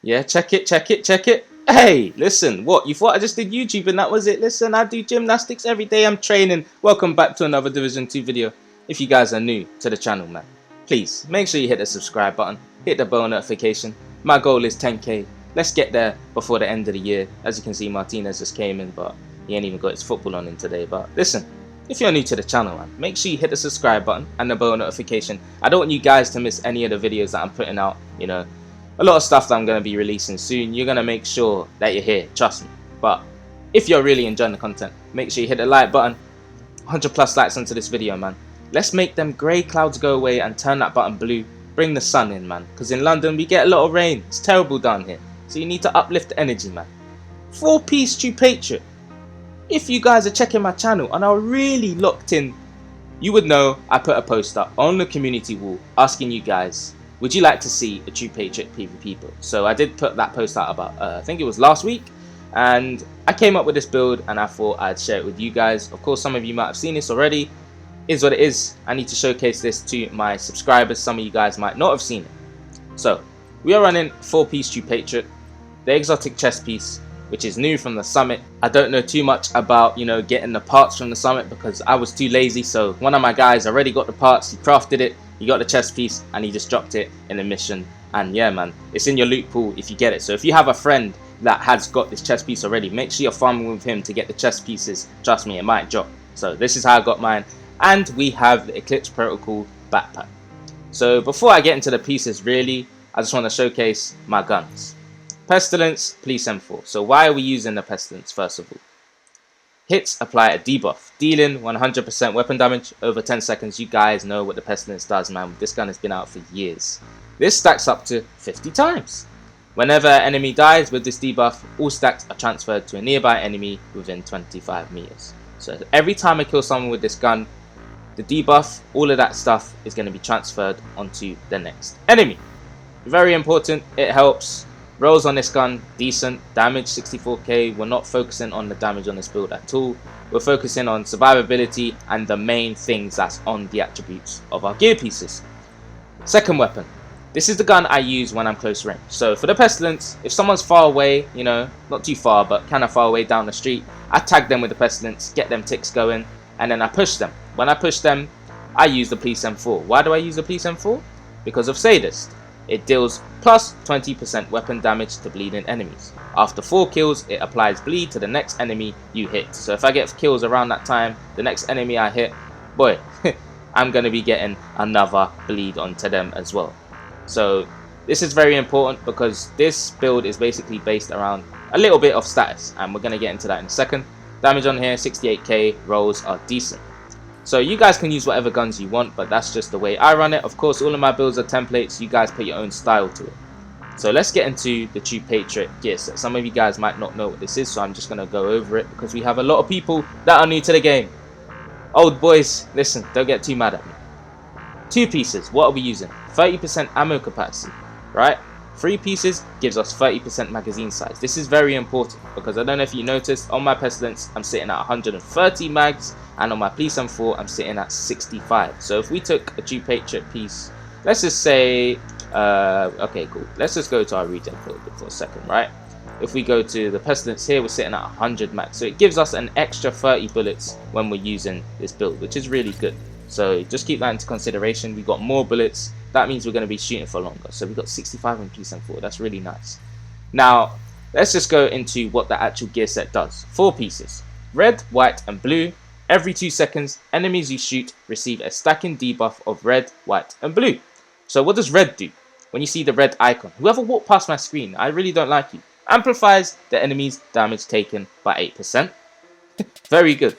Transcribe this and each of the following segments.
Yeah, check it, check it, check it. Hey, listen, what? You thought I just did YouTube and that was it? Listen, I do gymnastics every day. I'm training. Welcome back to another Division 2 video. If you guys are new to the channel, man, please make sure you hit the subscribe button, hit the bell notification. My goal is 10k. Let's get there before the end of the year. As you can see, Martinez just came in, but he ain't even got his football on in today. But listen, if you're new to the channel, man, make sure you hit the subscribe button and the bell notification. I don't want you guys to miss any of the videos that I'm putting out, you know. A lot of stuff that I'm going to be releasing soon. You're going to make sure that you're here, trust me. But if you're really enjoying the content, make sure you hit the like button. 100 plus likes onto this video, man. Let's make them grey clouds go away and turn that button blue. Bring the sun in, man. Because in London, we get a lot of rain. It's terrible down here. So you need to uplift the energy, man. 4-piece True Patriot. If you guys are checking my channel and are really locked in, you would know I put a post up on the community wall asking you guys, would you like to see a True Patriot PvP build? So I did put that post out about, I think it was last week. And I came up with this build and I thought I'd share it with you guys. Of course, some of you might have seen this already. Is what it is. I need to showcase this to my subscribers. Some of you guys might not have seen it. So we are running 4-piece True Patriot. The exotic chest piece, which is new from the summit. I don't know too much about, you know, getting the parts from the summit because I was too lazy. So one of my guys already got the parts. He crafted it. He got the chest piece and he just dropped it in a mission. And yeah, man, it's in your loot pool if you get it. So if you have a friend that has got this chest piece already, make sure you're farming with him to get the chest pieces. Trust me, it might drop. So this is how I got mine. And we have the Eclipse Protocol backpack. So before I get into the pieces, really, I just want to showcase my guns. Pestilence, Police M4. So why are we using the Pestilence first of all? Hits apply a debuff, dealing 100% weapon damage over 10 seconds. You guys know what the Pestilence does, man. This gun has been out for years. This stacks up to 50 times. Whenever an enemy dies with this debuff, all stacks are transferred to a nearby enemy within 25 meters. So every time I kill someone with this gun, the debuff, all of that stuff is going to be transferred onto the next enemy. Very important, it helps. Rolls on this gun, decent. Damage 64k. We're not focusing on the damage on this build at all. We're focusing on survivability and the main things that's on the attributes of our gear pieces. Second weapon. This is the gun I use when I'm close range. So for the Pestilence, if someone's far away, you know, not too far, but kind of far away down the street, I tag them with the Pestilence, get them ticks going, and then I push them. When I push them, I use the Police M4. Why do I use the Police M4? Because of Sadist. It deals plus 20% weapon damage to bleeding enemies. After 4 kills, it applies bleed to the next enemy you hit. So if I get kills around that time, the next enemy I hit, boy, I'm going to be getting another bleed onto them as well. So this is very important because this build is basically based around a little bit of status. And we're going to get into that in a second. Damage on here, 68k, rolls are decent. So you guys can use whatever guns you want, but that's just the way I run it. Of course, all of my builds are templates. You guys put your own style to it. So let's get into the True Patriot gear set. Some of you guys might not know what this is, so I'm just going to go over it because we have a lot of people that are new to the game. Old boys, listen, don't get too mad at me. 2 pieces, what are we using? 30% ammo capacity, right? 3 pieces gives us 30% magazine size. This is very important because I don't know if you noticed, on my Pestilence I'm sitting at 130 mags, and on my Police M4 I'm sitting at 65. So if we took a True Patriot piece, let's just say, okay, cool. Let's just go to our regen build for a second, right? If we go to the Pestilence here, we're sitting at 100 max. So it gives us an extra 30 bullets when we're using this build, which is really good. So just keep that into consideration. We got more bullets. That means we're going to be shooting for longer. So we've got 65 in Police M4. That's really nice. Now, let's just go into what the actual gear set does. 4 pieces. Red, white, and blue. Every 2 seconds, enemies you shoot receive a stacking debuff of red, white, and blue. So what does red do? When you see the red icon, whoever walked past my screen, I really don't like you. Amplifies the enemy's damage taken by 8%. Very good.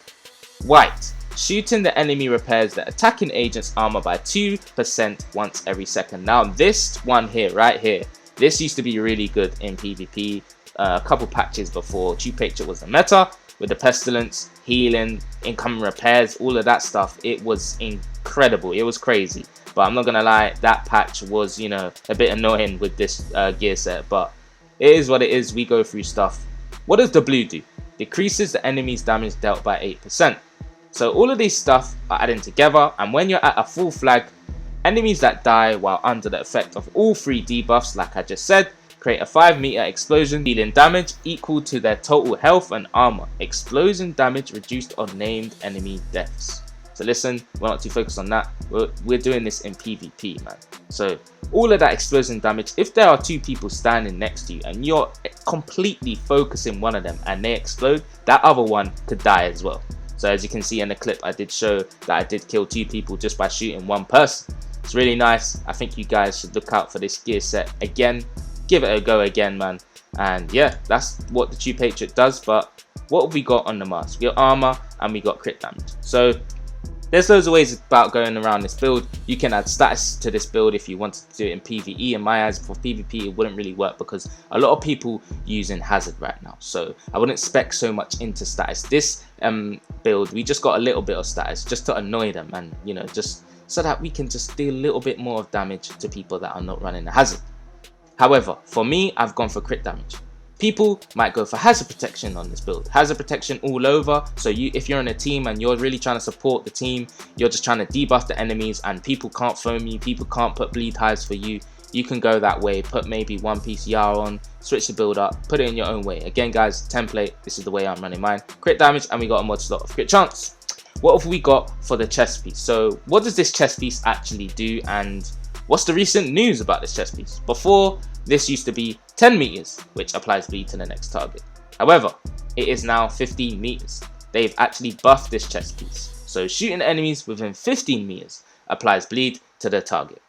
White. Shooting the enemy repairs the attacking agent's armor by 2% once every second. Now this one here, right here, this used to be really good in PvP. A couple patches before True Patriot was the meta, with the Pestilence, healing, incoming repairs, all of that stuff. It was incredible. It was crazy. But I'm not gonna lie, that patch was, you know, a bit annoying with this gear set. But it is what it is. We go through stuff. What does the blue do? Decreases the enemy's damage dealt by 8%. So all of these stuff are adding together, and when you're at a full flag, enemies that die while under the effect of all 3 debuffs, like I just said, create a 5-meter explosion, dealing damage equal to their total health and armor. Explosion damage reduced on named enemy deaths. So listen, we're not too focused on that. We're doing this in PvP, man. So all of that explosion damage, if there are 2 people standing next to you and you're completely focusing one of them and they explode, that other one could die as well. So as you can see in the clip, I did show that I did kill 2 people just by shooting 1 person. It's really nice. I think you guys should look out for this gear set again. Give it a go again, man. And yeah, that's what the True Patriot does. But what have we got on the mask? We got armor and we got crit damage. So there's loads of ways about going around this build. You can add status to this build if you wanted to do it in PvE. In my eyes, for PvP, it wouldn't really work because a lot of people using Hazard right now. So I wouldn't spec so much into status. This build, we just got a little bit of status just to annoy them, and you know, just so that we can just do a little bit more of damage to people that are not running the Hazard. However, for me, I've gone for crit damage. People might go for hazard protection on this build. Hazard protection all over. So if you're in a team and you're really trying to support the team, you're just trying to debuff the enemies and people can't foam you, people can't put bleed hives for you, you can go that way. Put maybe 1 piece Yar on, switch the build up, put it in your own way. Again guys, template, this is the way I'm running mine. Crit damage, and we got a mod slot of crit chance. What have we got for the chest piece? So what does this chest piece actually do, and what's the recent news about this chest piece? Before, this used to be 10 meters, which applies bleed to the next target. However, it is now 15 meters. They've actually buffed this chest piece. So shooting enemies within 15 meters applies bleed to the target.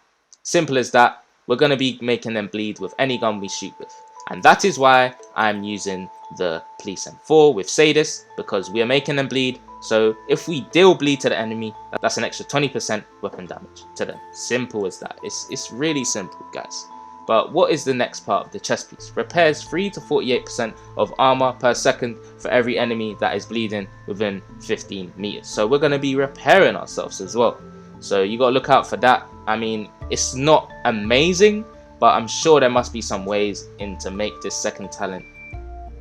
Simple as that. We're going to be making them bleed with any gun we shoot with. And that is why I'm using the Police M4 with Sadist, because we are making them bleed. So if we deal bleed to the enemy, that's an extra 20% weapon damage to them. Simple as that. It's really simple, guys. But what is the next part of the chest piece? Repairs 3 to 48% of armor per second for every enemy that is bleeding within 15 meters. So we're going to be repairing ourselves as well. So you got to look out for that. I mean, it's not amazing, but I'm sure there must be some ways to make this second talent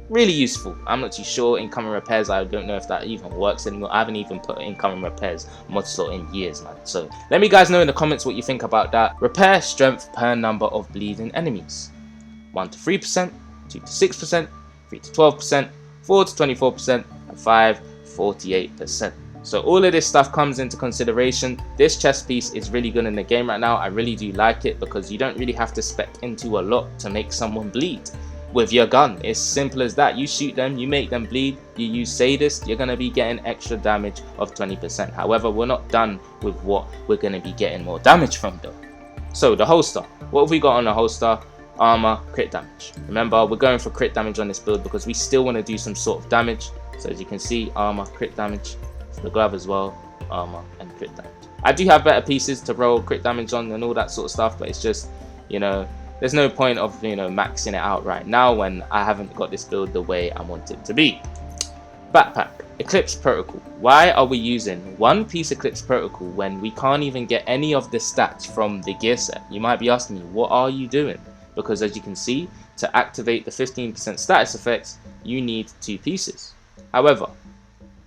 really useful. I'm not too sure. Incoming repairs, I don't know if that even works anymore. I haven't even put incoming repairs mod slot in years, man. So let me guys know in the comments what you think about that. Repair strength per number of bleeding enemies: 1 to 3%, 2 to 6%, 3 to 12%, 4 to 24%, and 5 48%. So all of this stuff comes into consideration. This chest piece is really good in the game right now. I really do like it because you don't really have to spec into a lot to make someone bleed with your gun. It's simple as that. You shoot them, you make them bleed, you use Sadist, you're going to be getting extra damage of 20%. However, we're not done with what we're going to be getting more damage from though. So the holster, what have we got on the holster? Armor, crit damage. Remember, we're going for crit damage on this build because we still want to do some sort of damage. So as you can see, armor, crit damage. For the glove as well, armor and crit damage. I do have better pieces to roll crit damage on and all that sort of stuff, but it's just, you know, there's no point of, you know, maxing it out right now when I haven't got this build the way I want it to be. Backpack, Eclipse Protocol. Why are we using one piece Eclipse Protocol when we can't even get any of the stats from the gear set? You might be asking me, what are you doing? Because as you can see, to activate the 15% status effects, you need 2 pieces. However,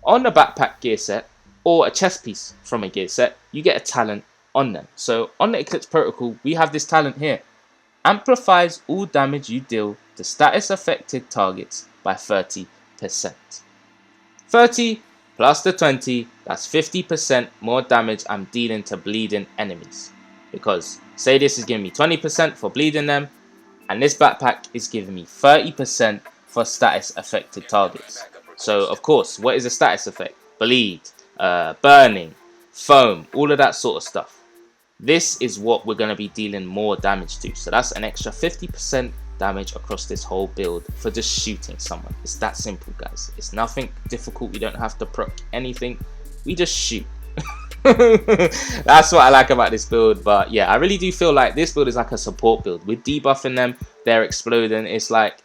on the backpack gear set, or a chest piece from a gear set, you get a talent on them. So on the Eclipse Protocol, we have this talent here. Amplifies all damage you deal to status affected targets by 30%. 30 plus the 20, that's 50% more damage I'm dealing to bleeding enemies. Because say this is giving me 20% for bleeding them, and this backpack is giving me 30% for status affected targets. So of course, what is a status effect? Bleed, burning, foam, all of that sort of stuff. This is what we're going to be dealing more damage to. So that's an extra 50% damage across this whole build for just shooting someone. It's that simple, guys. It's nothing difficult. We don't have to proc anything. We just shoot. That's what I like about this build. But yeah, I really do feel like this build is like a support build. We're debuffing them, they're exploding. It's like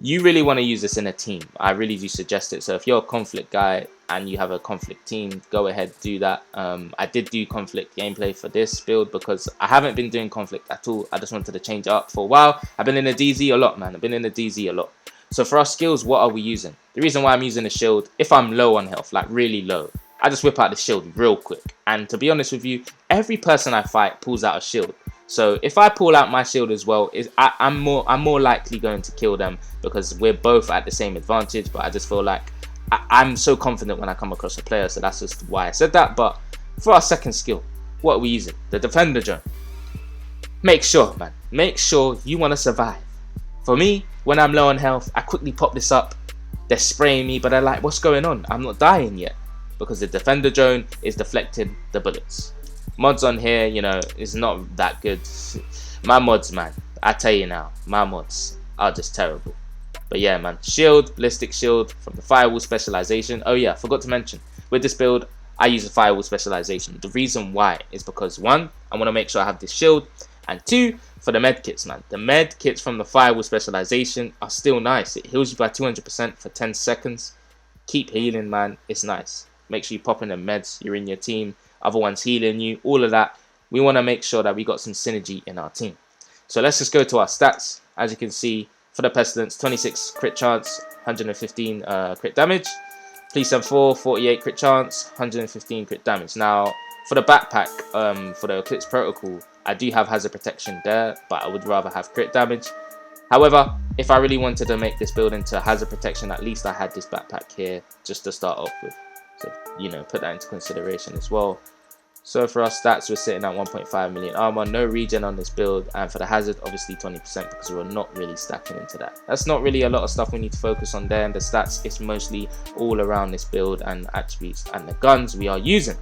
you really want to use this in a team. I really do suggest it. So if you're a conflict guy and you have a conflict team, go ahead, do that. I did do conflict gameplay for this build because I haven't been doing conflict at all. I just wanted to change it up for a while. I've been in the DZ a lot, man. I've been in the DZ a lot. So for our skills, what are we using? The reason why I'm using a shield, if I'm low on health, like really low, I just whip out the shield real quick. And to be honest with you, every person I fight pulls out a shield. So if I pull out my shield as well, I'm more likely going to kill them because we're both at the same advantage. But I just feel like I'm so confident when I come across a player, so that's just why I said that. But for our second skill, what are we using? The Defender Drone. Make sure, man, make sure you want to survive. For me, when I'm low on health, I quickly pop this up. They're spraying me, but they're like, what's going on? I'm not dying yet because the Defender Drone is deflecting the bullets. Mods on here, you know, is not that good. My mods, man, I tell you now, my mods are just terrible. But yeah, man, shield, ballistic shield from the firewall specialization. Oh yeah, forgot to mention, with this build, I use a firewall specialization. The reason why is because 1, I want to make sure I have this shield, and 2, for the med kits, man. The med kits from the firewall specialization are still nice. It heals you by 200% for 10 seconds. Keep healing, man. It's nice. Make sure you pop in the meds. You're in your team. Other ones healing you. All of that. We want to make sure that we got some synergy in our team. So let's just go to our stats. As you can see, for the Pestilence, 26 crit chance, 115 crit damage. Police M4, 48 crit chance, 115 crit damage. Now, for the backpack, for the Eclipse Protocol, I do have hazard protection there, but I would rather have crit damage. However, if I really wanted to make this build into hazard protection, at least I had this backpack here just to start off with. So, you know, put that into consideration as well. So for our stats, we're sitting at 1.5 million armor, no regen on this build, and for the hazard, obviously 20% because we're not really stacking into that. That's not really a lot of stuff we need to focus on there, and the stats is mostly all around this build and attributes and the guns we are using.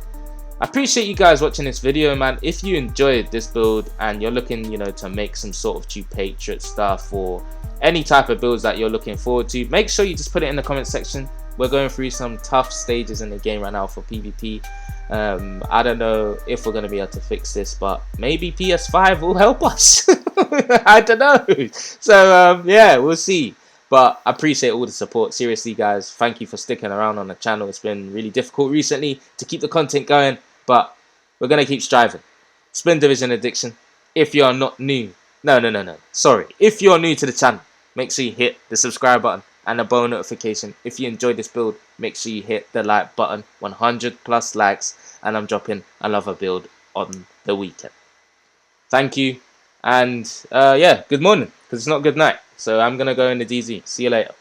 I appreciate you guys watching this video, man. If you enjoyed this build and you're looking, you know, to make some sort of cheap Patriot stuff or any type of builds that you're looking forward to, make sure you just put it in the comment section. We're going through some tough stages in the game right now for PvP. I don't know if we're going to be able to fix this, but maybe PS5 will help us. I don't know. So yeah, we'll see. But I appreciate all the support. Seriously, guys, thank you for sticking around on the channel. It's been really difficult recently to keep the content going, but we're going to keep striving. Spin Division Addiction. If you're not new, no. Sorry. If you're new to the channel, make sure you hit the subscribe button and the bell notification. If you enjoyed this build, make sure you hit the like button. 100 plus likes, and I'm dropping another build on the weekend. Thank you, and yeah, good morning, because it's not good night. So I'm gonna go in the DZ. See you later.